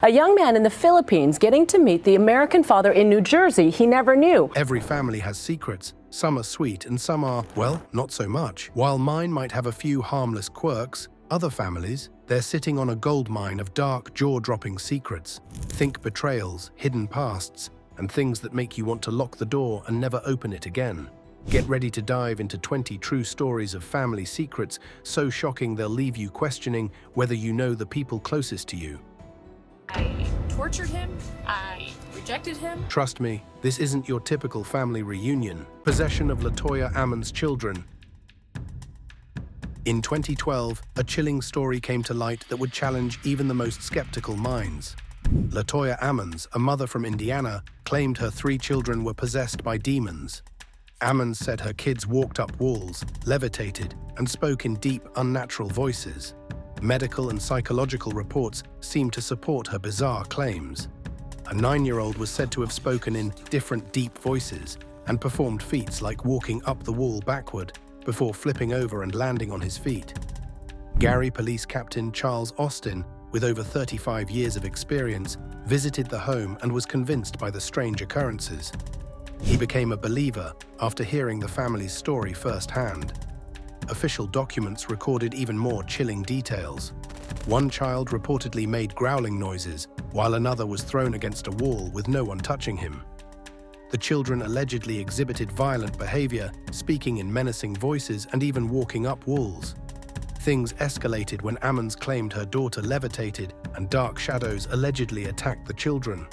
A young man in the Philippines getting to meet the American father in New Jersey he never knew. Every family has secrets. Some are sweet and some are, well, not so much. While mine might have a few harmless quirks, other families, they're sitting on a goldmine of dark, jaw-dropping secrets. Think betrayals, hidden pasts, and things that make you want to lock the door and never open it again. Get ready to dive into 20 true stories of family secrets so shocking they'll leave you questioning whether you know the people closest to you. I tortured him, I rejected him. Trust me, this isn't your typical family reunion. Possession of Latoya Ammons' children. In 2012, a chilling story came to light that would challenge even the most skeptical minds. Latoya Ammons, a mother from Indiana, claimed her 3 children were possessed by demons. Ammons said her kids walked up walls, levitated, and spoke in deep, unnatural voices. Medical and psychological reports seemed to support her bizarre claims. A 9-year-old was said to have spoken in different deep voices and performed feats like walking up the wall backward before flipping over and landing on his feet. Gary Police Captain Charles Austin, with over 35 years of experience, visited the home and was convinced by the strange occurrences. He became a believer after hearing the family's story firsthand. Official documents recorded even more chilling details. One child reportedly made growling noises, while another was thrown against a wall with no one touching him. The children allegedly exhibited violent behavior, speaking in menacing voices and even walking up walls. Things escalated when Ammons claimed her daughter levitated and dark shadows allegedly attacked the children.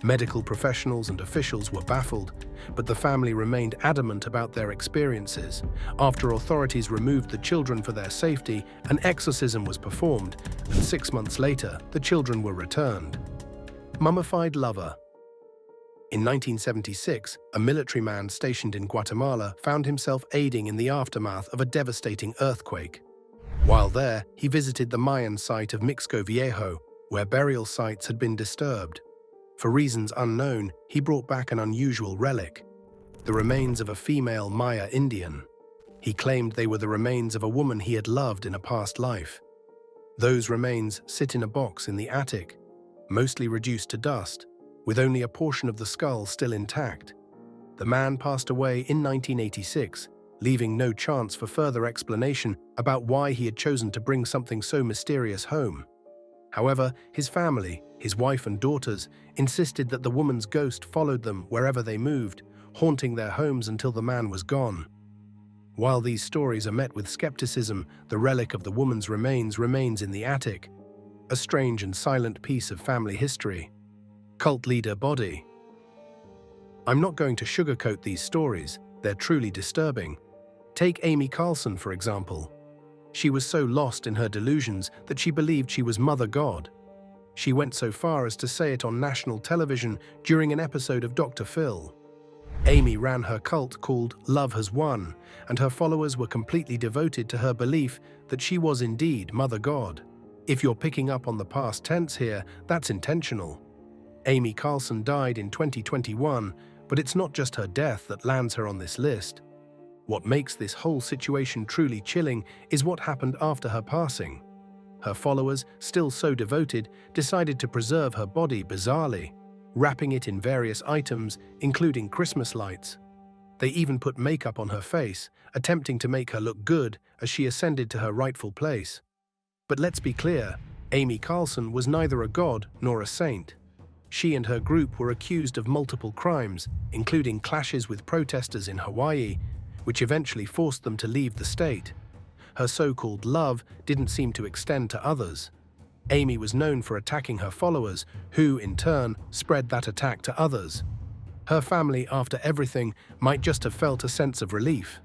Medical professionals and officials were baffled, but the family remained adamant about their experiences. After authorities removed the children for their safety, an exorcism was performed, and 6 months later, the children were returned. Mummified Lover. In 1976, a military man stationed in Guatemala found himself aiding in the aftermath of a devastating earthquake. While there, he visited the Mayan site of Mixco Viejo, where burial sites had been disturbed. For reasons unknown, he brought back an unusual relic, the remains of a female Maya Indian. He claimed they were the remains of a woman he had loved in a past life. Those remains sit in a box in the attic, mostly reduced to dust, with only a portion of the skull still intact. The man passed away in 1986, leaving no chance for further explanation about why he had chosen to bring something so mysterious home. However, his family, his wife and daughters, insisted that the woman's ghost followed them wherever they moved, haunting their homes until the man was gone. While these stories are met with skepticism, the relic of the woman's remains in the attic, a strange and silent piece of family history. Cult leader body. I'm not going to sugarcoat these stories, they're truly disturbing. Take Amy Carlson, for example. She was so lost in her delusions that she believed she was Mother God. She went so far as to say it on national television during an episode of Dr. Phil. Amy ran her cult called Love Has Won, and her followers were completely devoted to her belief that she was indeed Mother God. If you're picking up on the past tense here, that's intentional. Amy Carlson died in 2021, but it's not just her death that lands her on this list. What makes this whole situation truly chilling is what happened after her passing. Her followers, still so devoted, decided to preserve her body bizarrely, wrapping it in various items, including Christmas lights. They even put makeup on her face, attempting to make her look good as she ascended to her rightful place. But let's be clear, Amy Carlson was neither a god nor a saint. She and her group were accused of multiple crimes, including clashes with protesters in Hawaii, which eventually forced them to leave the state. Her so-called love didn't seem to extend to others. Amy was known for attacking her followers, who, in turn, spread that attack to others. Her family, after everything, might just have felt a sense of relief.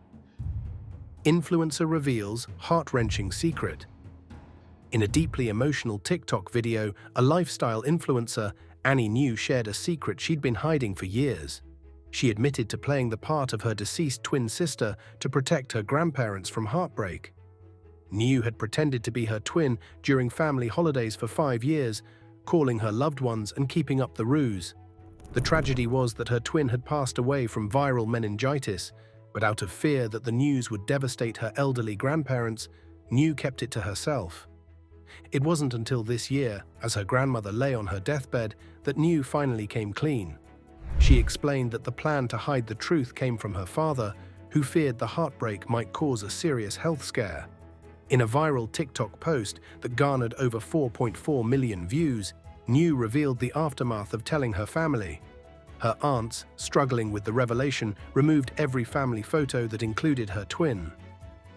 Influencer reveals heart-wrenching secret. In a deeply emotional TikTok video, a lifestyle influencer, Annie New, shared a secret she'd been hiding for years. She admitted to playing the part of her deceased twin sister to protect her grandparents from heartbreak. New had pretended to be her twin during family holidays for 5 years, calling her loved ones and keeping up the ruse. The tragedy was that her twin had passed away from viral meningitis, but out of fear that the news would devastate her elderly grandparents, New kept it to herself. It wasn't until this year, as her grandmother lay on her deathbed, that news finally came clean. She explained that the plan to hide the truth came from her father, who feared the heartbreak might cause a serious health scare. In a viral TikTok post that garnered over 4.4 million views, New revealed the aftermath of telling her family. Her aunts, struggling with the revelation, removed every family photo that included her twin.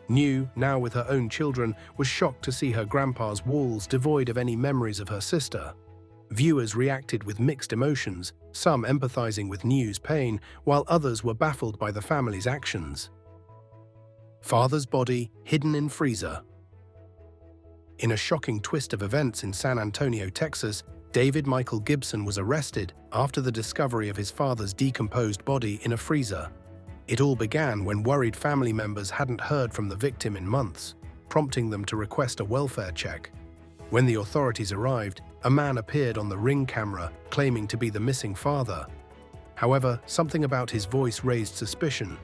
New, now with her own children, was shocked to see her grandpa's walls devoid of any memories of her sister. Viewers reacted with mixed emotions, some empathizing with New's pain, while others were baffled by the family's actions. Father's body hidden in freezer. In a shocking twist of events in San Antonio, Texas, David Michael Gibson was arrested after the discovery of his father's decomposed body in a freezer. It all began when worried family members hadn't heard from the victim in months, prompting them to request a welfare check. When the authorities arrived, a man appeared on the Ring camera claiming to be the missing father. However, something about his voice raised suspicion.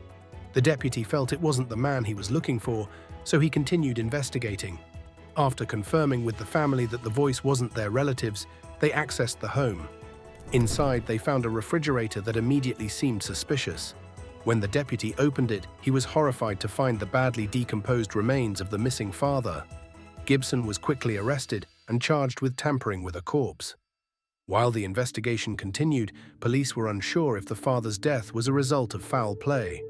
The deputy felt it wasn't the man he was looking for, so he continued investigating. After confirming with the family that the voice wasn't their relatives, they accessed the home. Inside, they found a refrigerator that immediately seemed suspicious. When the deputy opened it, he was horrified to find the badly decomposed remains of the missing father. Gibson was quickly arrested and charged with tampering with a corpse. While the investigation continued, police were unsure if the father's death was a result of foul play.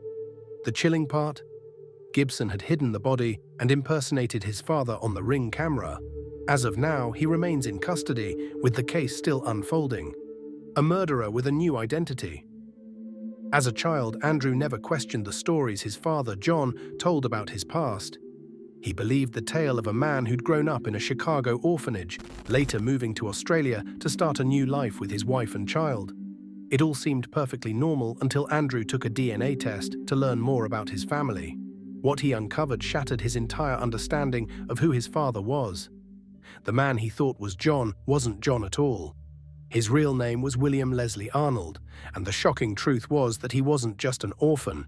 The chilling part? Gibson had hidden the body and impersonated his father on the Ring camera. As of now, he remains in custody, with the case still unfolding. A murderer with a new identity. As a child, Andrew never questioned the stories his father, John, told about his past. He believed the tale of a man who'd grown up in a Chicago orphanage, later moving to Australia to start a new life with his wife and child. It all seemed perfectly normal until Andrew took a DNA test to learn more about his family. What he uncovered shattered his entire understanding of who his father was. The man he thought was John wasn't John at all. His real name was William Leslie Arnold, and the shocking truth was that he wasn't just an orphan.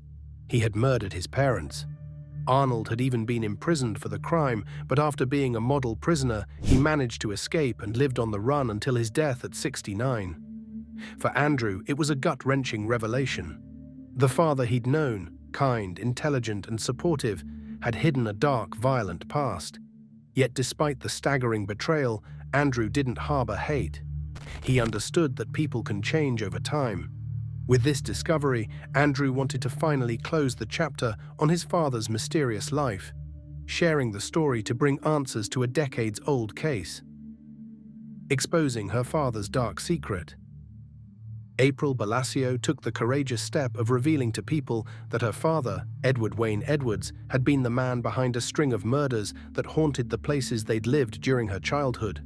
He had murdered his parents. Arnold had even been imprisoned for the crime, but after being a model prisoner, he managed to escape and lived on the run until his death at 69. For Andrew, it was a gut-wrenching revelation. The father he'd known, kind, intelligent, and supportive, had hidden a dark, violent past. Yet despite the staggering betrayal, Andrew didn't harbor hate. He understood that people can change over time. With this discovery, Andrew wanted to finally close the chapter on his father's mysterious life, sharing the story to bring answers to a decades-old case. Exposing her father's dark secret. April Balacio took the courageous step of revealing to people that her father, Edward Wayne Edwards, had been the man behind a string of murders that haunted the places they'd lived during her childhood.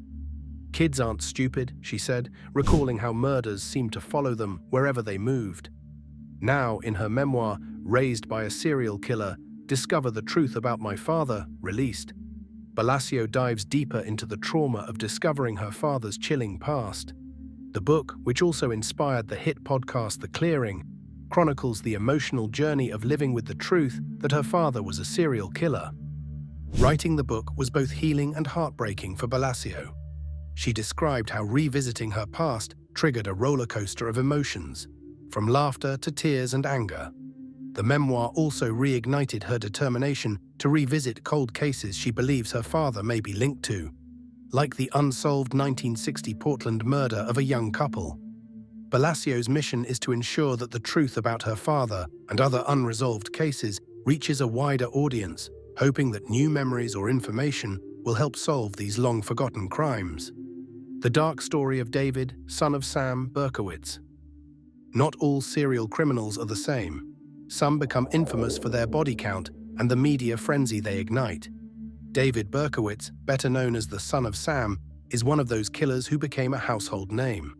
"Kids aren't stupid," she said, recalling how murders seemed to follow them wherever they moved. Now, in her memoir, Raised by a Serial Killer, Discover the Truth About My Father, released, Balacio dives deeper into the trauma of discovering her father's chilling past. The book, which also inspired the hit podcast The Clearing, chronicles the emotional journey of living with the truth that her father was a serial killer. Writing the book was both healing and heartbreaking for Balacio. She described how revisiting her past triggered a roller coaster of emotions, from laughter to tears and anger. The memoir also reignited her determination to revisit cold cases she believes her father may be linked to, like the unsolved 1960 Portland murder of a young couple. Balacio's mission is to ensure that the truth about her father and other unresolved cases reaches a wider audience, hoping that new memories or information will help solve these long-forgotten crimes. The dark story of David, son of Sam Berkowitz. Not all serial criminals are the same. Some become infamous for their body count and the media frenzy they ignite. David Berkowitz, better known as the son of Sam, is one of those killers who became a household name.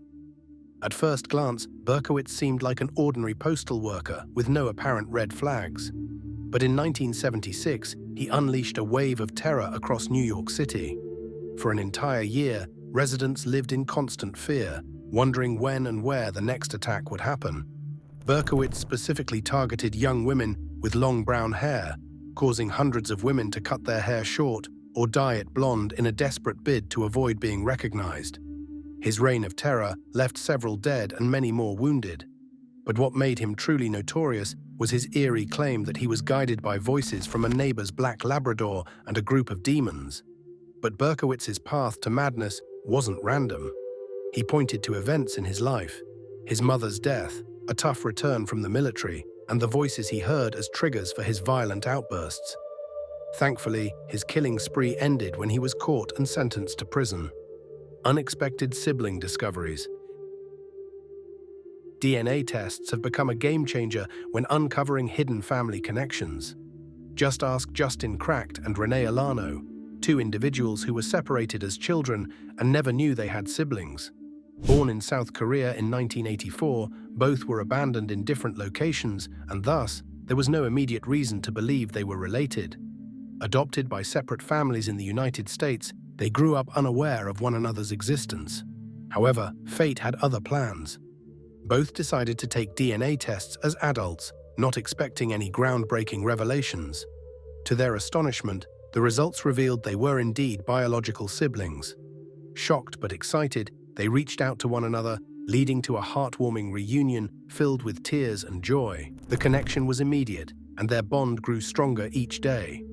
At first glance, Berkowitz seemed like an ordinary postal worker with no apparent red flags. But in 1976, he unleashed a wave of terror across New York City. For an entire year, residents lived in constant fear, wondering when and where the next attack would happen. Berkowitz specifically targeted young women with long brown hair, causing hundreds of women to cut their hair short or dye it blonde in a desperate bid to avoid being recognized. His reign of terror left several dead and many more wounded. But what made him truly notorious was his eerie claim that he was guided by voices from a neighbor's black Labrador and a group of demons. But Berkowitz's path to madness wasn't random. He pointed to events in his life: his mother's death, a tough return from the military, and the voices he heard as triggers for his violent outbursts. Thankfully, his killing spree ended when he was caught and sentenced to prison. Unexpected sibling discoveries. DNA tests have become a game-changer when uncovering hidden family connections. Just ask Justin Cracked and Renee Alano, two individuals who were separated as children and never knew they had siblings. Born in South Korea in 1984, both were abandoned in different locations, and thus, there was no immediate reason to believe they were related. Adopted by separate families in the United States, they grew up unaware of one another's existence. However, fate had other plans. Both decided to take DNA tests as adults, not expecting any groundbreaking revelations. To their astonishment, the results revealed they were indeed biological siblings. Shocked but excited, they reached out to one another, leading to a heartwarming reunion filled with tears and joy. The connection was immediate, and their bond grew stronger each day.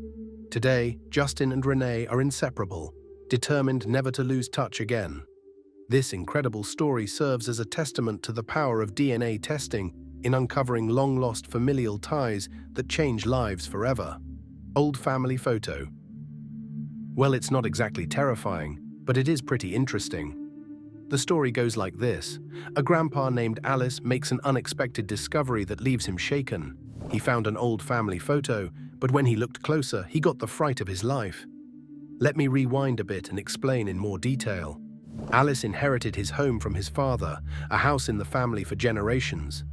Today, Justin and Renee are inseparable, determined never to lose touch again. This incredible story serves as a testament to the power of DNA testing in uncovering long-lost familial ties that change lives forever. Old family photo. Well, it's not exactly terrifying, but it is pretty interesting. The story goes like this. A grandpa named Alice makes an unexpected discovery that leaves him shaken. He found an old family photo, but when he looked closer, he got the fright of his life. Let me rewind a bit and explain in more detail. Alice inherited his home from his father, a house in the family for generations.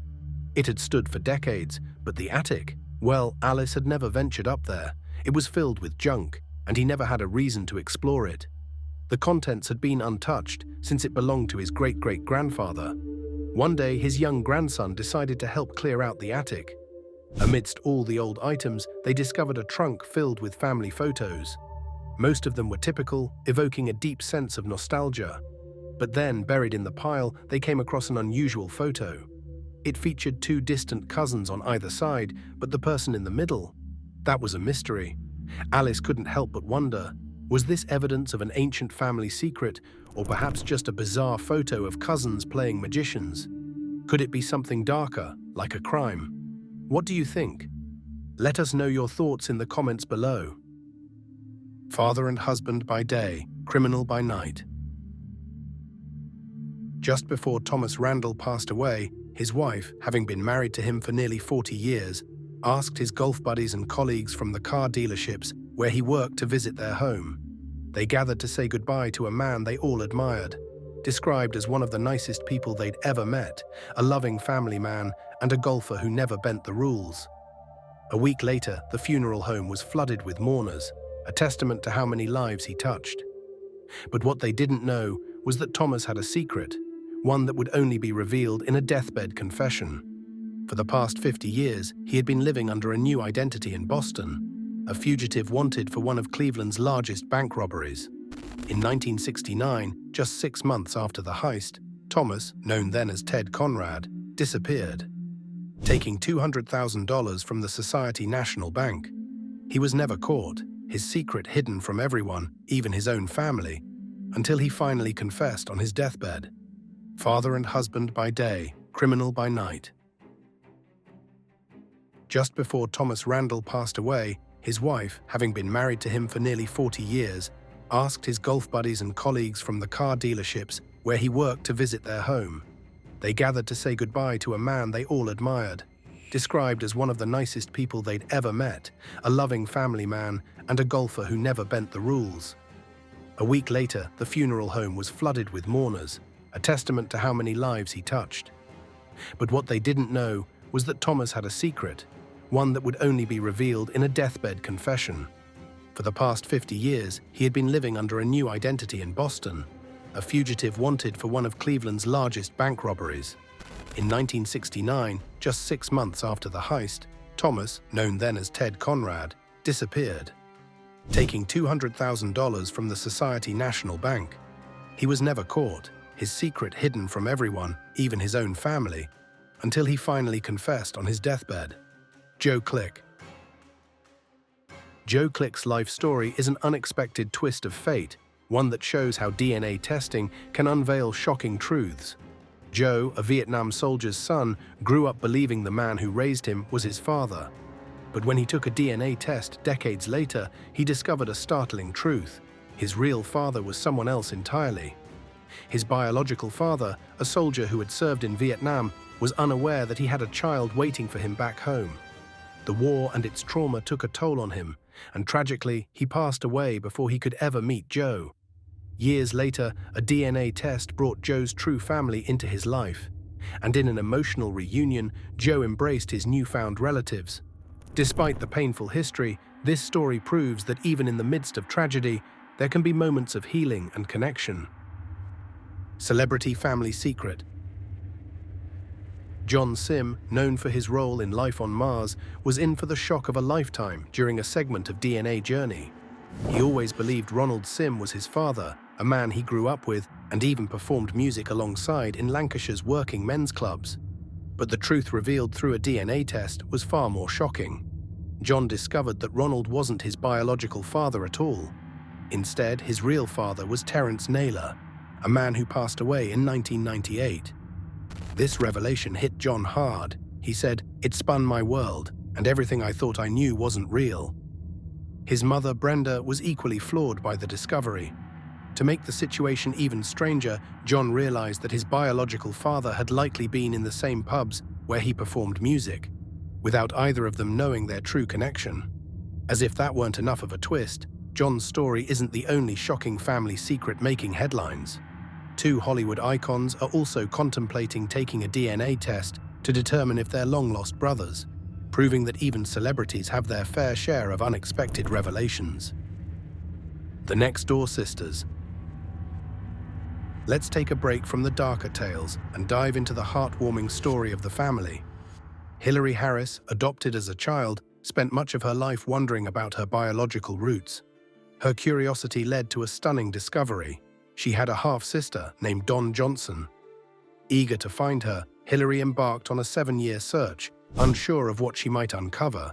It had stood for decades, but the attic, well, Alice had never ventured up there. It was filled with junk, and he never had a reason to explore it. The contents had been untouched since it belonged to his great-great-grandfather. One day, his young grandson decided to help clear out the attic. Amidst all the old items, they discovered a trunk filled with family photos. Most of them were typical, evoking a deep sense of nostalgia. But then, buried in the pile, they came across an unusual photo. It featured two distant cousins on either side, but the person in the middle, that was a mystery. Alice couldn't help but wonder, was this evidence of an ancient family secret, or perhaps just a bizarre photo of cousins playing magicians? Could it be something darker, like a crime? What do you think? Let us know your thoughts in the comments below. Father and husband by day, criminal by night. Just before Thomas Randall passed away, his wife, having been married to him for nearly 40 years, asked his golf buddies and colleagues from the car dealerships where he worked to visit their home. They gathered to say goodbye to a man they all admired, described as one of the nicest people they'd ever met, a loving family man, and a golfer who never bent the rules. A week later, the funeral home was flooded with mourners, a testament to how many lives he touched. But what they didn't know was that Thomas had a secret, one that would only be revealed in a deathbed confession. For the past 50 years, he had been living under a new identity in Boston, a fugitive wanted for one of Cleveland's largest bank robberies. In 1969, just 6 months after the heist, Thomas, known then as Ted Conrad, disappeared, taking $200,000 from the Society National Bank. He was never caught, his secret hidden from everyone, even his own family, until he finally confessed on his deathbed. Father and husband by day, criminal by night. Just before Thomas Randall passed away, his wife, having been married to him for nearly 40 years, asked his golf buddies and colleagues from the car dealerships where he worked to visit their home. They gathered to say goodbye to a man they all admired, described as one of the nicest people they'd ever met, a loving family man, and a golfer who never bent the rules. A week later, the funeral home was flooded with mourners, a testament to how many lives he touched. But what they didn't know was that Thomas had a secret, one that would only be revealed in a deathbed confession. For the past 50 years, he had been living under a new identity in Boston, a fugitive wanted for one of Cleveland's largest bank robberies. In 1969, just 6 months after the heist, Thomas, known then as Ted Conrad, disappeared, taking $200,000 from the Society National Bank. He was never caught, his secret hidden from everyone, even his own family, until he finally confessed on his deathbed. Joe Click. Joe Click's life story is an unexpected twist of fate, one that shows how DNA testing can unveil shocking truths. Joe, a Vietnam soldier's son, grew up believing the man who raised him was his father. But when he took a DNA test decades later, he discovered a startling truth. His real father was someone else entirely. His biological father, a soldier who had served in Vietnam, was unaware that he had a child waiting for him back home. The war and its trauma took a toll on him, and tragically, he passed away before he could ever meet Joe. Years later, a DNA test brought Joe's true family into his life, and in an emotional reunion, Joe embraced his newfound relatives. Despite the painful history, this story proves that even in the midst of tragedy, there can be moments of healing and connection. Celebrity family secret. John Sim, known for his role in Life on Mars, was in for the shock of a lifetime during a segment of DNA Journey. He always believed Ronald Sim was his father, a man he grew up with and even performed music alongside in Lancashire's working men's clubs. But the truth revealed through a DNA test was far more shocking. John discovered that Ronald wasn't his biological father at all. Instead, his real father was Terence Naylor, a man who passed away in 1998. This revelation hit John hard. He said, "It spun my world, and everything I thought I knew wasn't real." His mother, Brenda, was equally flawed by the discovery. To make the situation even stranger, John realized that his biological father had likely been in the same pubs where he performed music, without either of them knowing their true connection. As if that weren't enough of a twist, John's story isn't the only shocking family secret making headlines. Two Hollywood icons are also contemplating taking a DNA test to determine if they're long-lost brothers, proving that even celebrities have their fair share of unexpected revelations. The Next Door Sisters. Let's take a break from the darker tales and dive into the heartwarming story of the family. Hillary Harris, adopted as a child, spent much of her life wondering about her biological roots. Her curiosity led to a stunning discovery. She had a half-sister named Dawn Johnson. Eager to find her, Hillary embarked on a 7-year search, unsure of what she might uncover.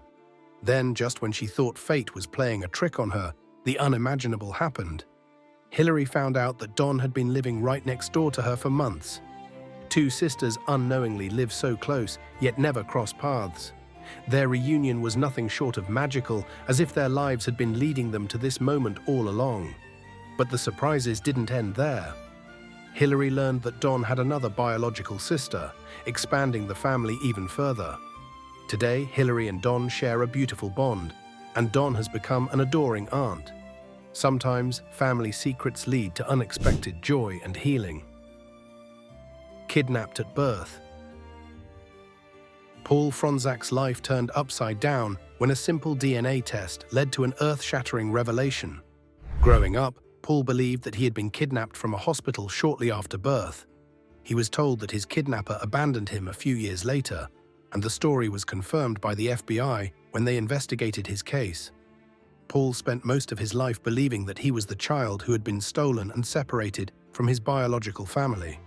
Then, just when she thought fate was playing a trick on her, the unimaginable happened. Hillary found out that Dawn had been living right next door to her for months. Two sisters unknowingly lived so close, yet never crossed paths. Their reunion was nothing short of magical, as if their lives had been leading them to this moment all along. But the surprises didn't end there. Hillary learned that Dawn had another biological sister, expanding the family even further. Today, Hillary and Dawn share a beautiful bond, and Dawn has become an adoring aunt. Sometimes, family secrets lead to unexpected joy and healing. Kidnapped at birth. Paul Fronczak's life turned upside down when a simple DNA test led to an earth-shattering revelation. Growing up, Paul believed that he had been kidnapped from a hospital shortly after birth. He was told that his kidnapper abandoned him a few years later, and the story was confirmed by the FBI when they investigated his case. Paul spent most of his life believing that he was the child who had been stolen and separated from his biological family.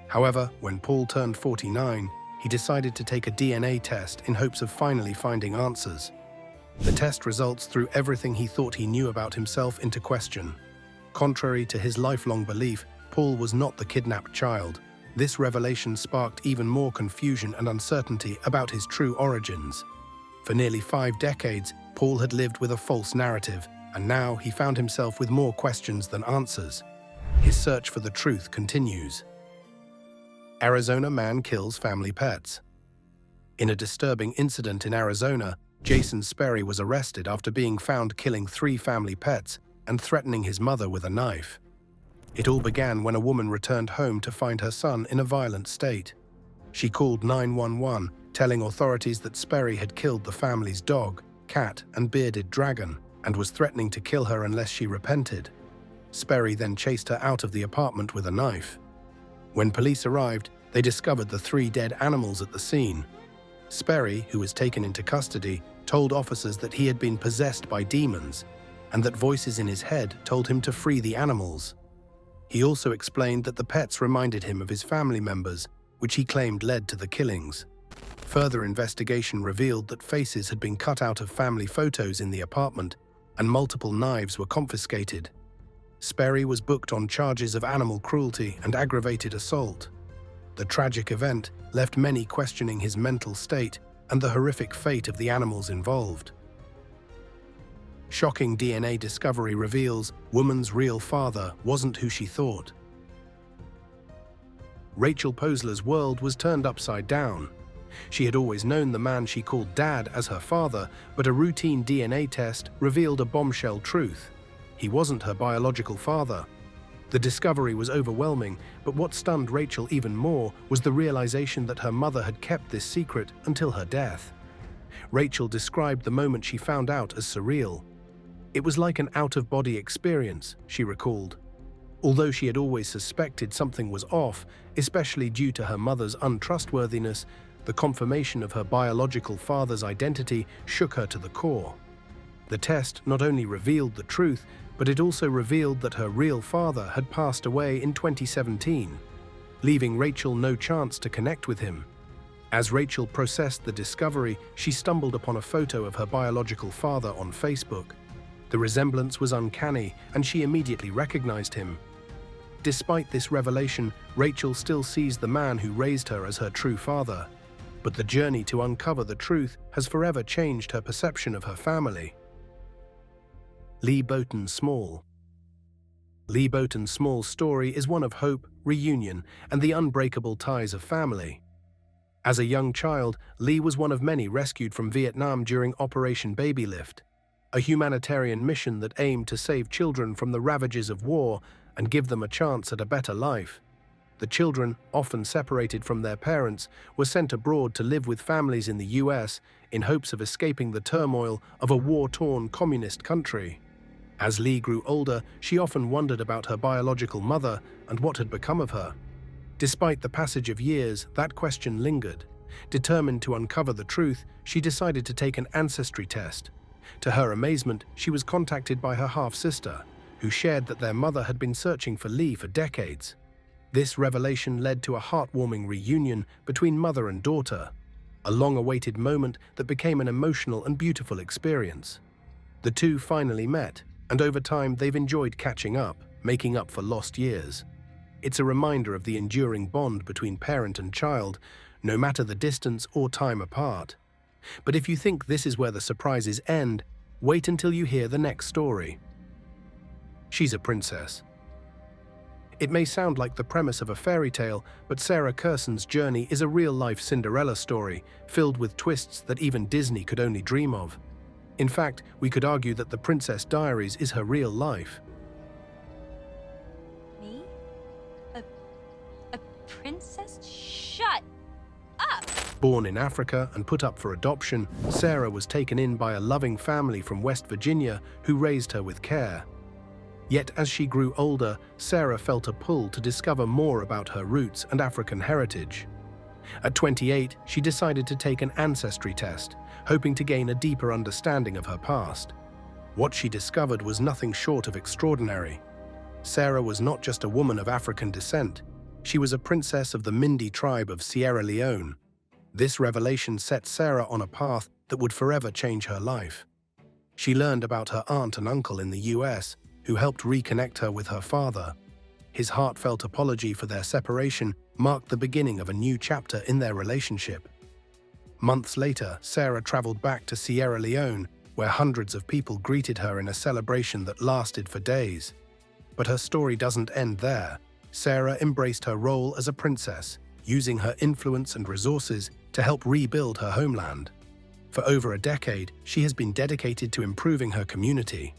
However, when Paul turned 49, he decided to take a DNA test in hopes of finally finding answers. The test results threw everything he thought he knew about himself into question. Contrary to his lifelong belief, Paul was not the kidnapped child. This revelation sparked even more confusion and uncertainty about his true origins. For nearly 5 decades, Paul had lived with a false narrative, and now he found himself with more questions than answers. His search for the truth continues. Arizona man kills family pets. In a disturbing incident in Arizona, Jason Sperry was arrested after being found killing 3 family pets and threatening his mother with a knife. It all began when a woman returned home to find her son in a violent state. She called 911, telling authorities that Sperry had killed the family's dog, cat, and bearded dragon, and was threatening to kill her unless she repented. Sperry then chased her out of the apartment with a knife. When police arrived, they discovered the 3 dead animals at the scene. Sperry, who was taken into custody, told officers that he had been possessed by demons. and that voices in his head told him to free the animals. He also explained that the pets reminded him of his family members, which he claimed led to the killings. Further investigation revealed that faces had been cut out of family photos in the apartment, and multiple knives were confiscated. Sperry was booked on charges of animal cruelty and aggravated assault. The tragic event left many questioning his mental state and the horrific fate of the animals involved. Shocking DNA discovery reveals woman's real father wasn't who she thought. Rachel Posler's world was turned upside down. She had always known the man she called Dad as her father, but a routine DNA test revealed a bombshell truth. He wasn't her biological father. The discovery was overwhelming, but what stunned Rachel even more was the realization that her mother had kept this secret until her death. Rachel described the moment she found out as surreal. It was like an out-of-body experience, she recalled. Although she had always suspected something was off, especially due to her mother's untrustworthiness, the confirmation of her biological father's identity shook her to the core. The test not only revealed the truth, but it also revealed that her real father had passed away in 2017, leaving Rachel no chance to connect with him. As Rachel processed the discovery, she stumbled upon a photo of her biological father on Facebook. The resemblance was uncanny, and she immediately recognized him. Despite this revelation, Rachel still sees the man who raised her as her true father. But the journey to uncover the truth has forever changed her perception of her family. Lee Boten Small. Lee Boten Small's story is one of hope, reunion, and the unbreakable ties of family. As a young child, Lee was one of many rescued from Vietnam during Operation Baby Lift, a humanitarian mission that aimed to save children from the ravages of war and give them a chance at a better life. The children, often separated from their parents, were sent abroad to live with families in the US in hopes of escaping the turmoil of a war-torn communist country. As Lee grew older, she often wondered about her biological mother and what had become of her. Despite the passage of years, that question lingered. Determined to uncover the truth, she decided to take an ancestry test. To her amazement, she was contacted by her half-sister, who shared that their mother had been searching for Lee for decades. This revelation led to a heartwarming reunion between mother and daughter, a long-awaited moment that became an emotional and beautiful experience. The two finally met, and over time they've enjoyed catching up, making up for lost years. It's a reminder of the enduring bond between parent and child, no matter the distance or time apart. But if you think this is where the surprises end, wait until you hear the next story. She's a princess. It may sound like the premise of a fairy tale, but Sarah Kerson's journey is a real-life Cinderella story, filled with twists that even Disney could only dream of. In fact, we could argue that The Princess Diaries is her real life. Me? A princess? Shut up! Born in Africa and put up for adoption, Sarah was taken in by a loving family from West Virginia who raised her with care. Yet as she grew older, Sarah felt a pull to discover more about her roots and African heritage. At 28, she decided to take an ancestry test, hoping to gain a deeper understanding of her past. What she discovered was nothing short of extraordinary. Sarah was not just a woman of African descent. She was a princess of the Mindi tribe of Sierra Leone. This revelation set Sarah on a path that would forever change her life. She learned about her aunt and uncle in the US, who helped reconnect her with her father. His heartfelt apology for their separation marked the beginning of a new chapter in their relationship. Months later, Sarah traveled back to Sierra Leone, where hundreds of people greeted her in a celebration that lasted for days. But her story doesn't end there. Sarah embraced her role as a princess, using her influence and resources to help rebuild her homeland. For over a decade, she has been dedicated to improving her community.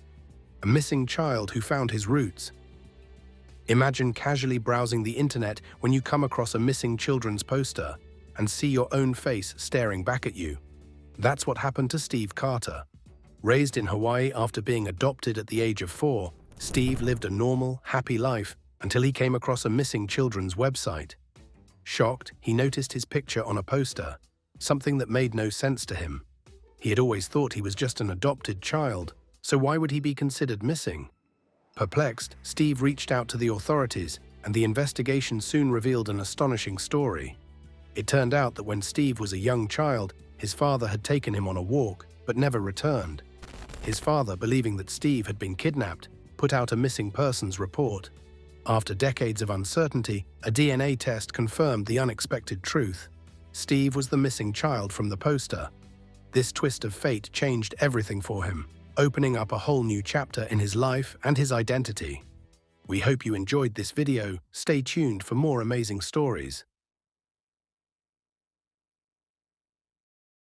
A missing child who found his roots. Imagine casually browsing the internet when you come across a missing children's poster and see your own face staring back at you. That's what happened to Steve Carter. Raised in Hawaii after being adopted at the age of 4, Steve lived a normal, happy life until he came across a missing children's website. Shocked, he noticed his picture on a poster, something that made no sense to him. He had always thought he was just an adopted child, So why would he be considered missing? Perplexed, Steve reached out to the authorities, and the investigation soon revealed an astonishing story. It turned out that when Steve was a young child, his father had taken him on a walk, but never returned. His father, believing that Steve had been kidnapped, put out a missing persons report. After decades of uncertainty, a DNA test confirmed the unexpected truth. Steve was the missing child from the poster. This twist of fate changed everything for him, opening up a whole new chapter in his life and his identity. We hope you enjoyed this video. Stay tuned for more amazing stories.